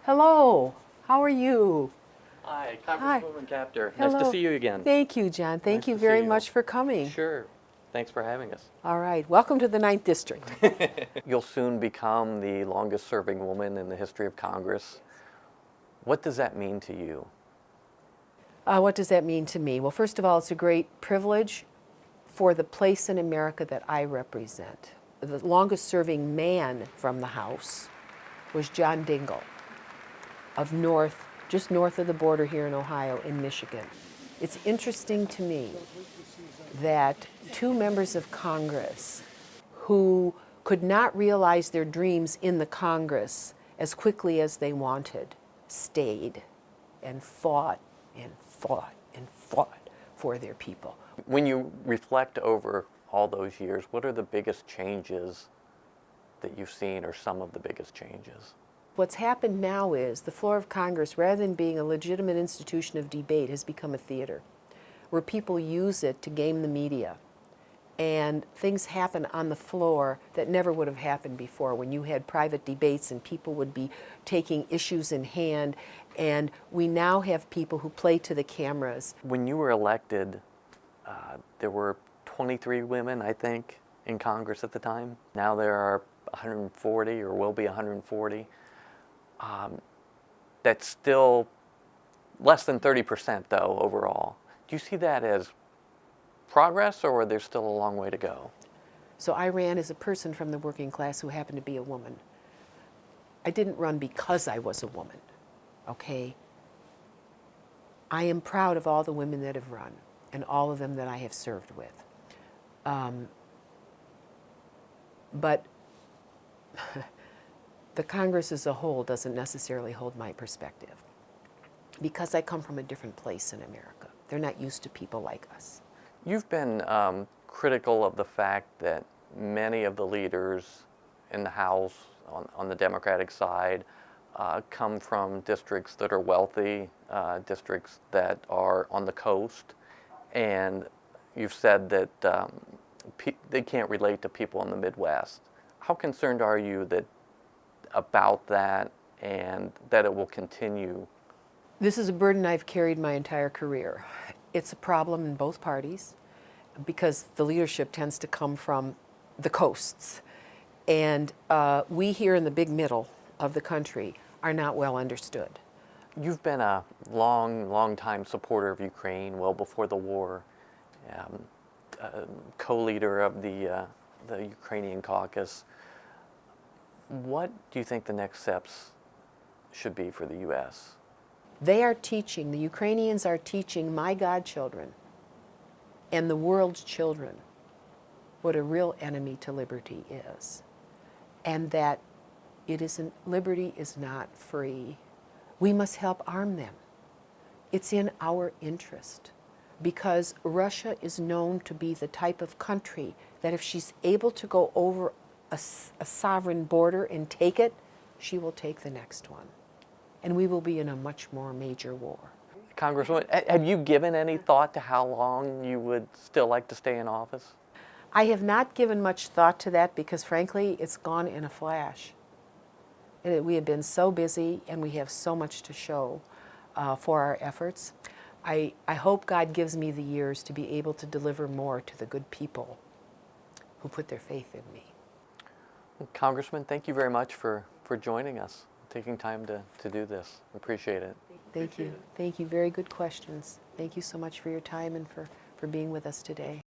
Hello, how are you? Hi, Hi. Congresswoman Kaptur. Nice to Hello. see you again. Thank you, John. Thank Nice you to very see you. much for coming. Sure. Thanks for having us. All right, welcome to the 9th District. You'll soon become the longest serving woman in the history of Congress. What does that mean to you? What does that mean to me? Well, first of all, it's a great privilege for the place in America that I represent. The longest serving man from the House was John Dingell of just north of the border here in Ohio, in Michigan. It's interesting to me that two members of Congress who could not realize their dreams in the Congress as quickly as they wanted stayed and fought and fought and fought for their people. When you reflect over all those years, what are the biggest changes that you've seen, or some of the biggest changes? What's happened now is the floor of Congress, rather than being a legitimate institution of debate, has become a theater where people use it to game the media. And things happen on the floor that never would have happened before, when you had private debates and people would be taking issues in hand. And we now have people who play to the cameras. When you were elected, there were 23 women, I think, in Congress at the time. Now there are 140, or will be 140. That's still less than 30%, though, overall. Do you see that as progress, or there's still a long way to go? So I ran as a person from the working class who happened to be a woman. I didn't run because I was a woman, okay? I am proud of all the women that have run and all of them that I have served with. But the Congress as a whole doesn't necessarily hold my perspective, because I come from a different place in America. They're not used to people like us. You've been critical of the fact that many of the leaders in the House on the Democratic side come from districts that are wealthy, districts that are on the coast, and you've said that they can't relate to people in the Midwest. How concerned are you about that, and that it will continue? This is a burden I've carried my entire career. It's a problem in both parties because the leadership tends to come from the coasts. And we here in the big middle of the country are not well understood. You've been a long time supporter of Ukraine, well before the war, co-leader of the Ukrainian caucus. What do you think the next steps should be for the U.S.? They are teaching, the Ukrainians are teaching my godchildren and the world's children what a real enemy to liberty is. And that liberty is not free. We must help arm them. It's in our interest, because Russia is known to be the type of country that if she's able to go over a sovereign border and take it, she will take the next one. And we will be in a much more major war. Congresswoman, have you given any thought to how long you would still like to stay in office? I have not given much thought to that because, frankly, it's gone in a flash. We have been so busy and we have so much to show for our efforts. I hope God gives me the years to be able to deliver more to the good people who put their faith in me. Well, Congressman, thank you very much for joining us, taking time to do this. Appreciate it. Thank you. Thank you. Very good questions. Thank you so much for your time and for being with us today.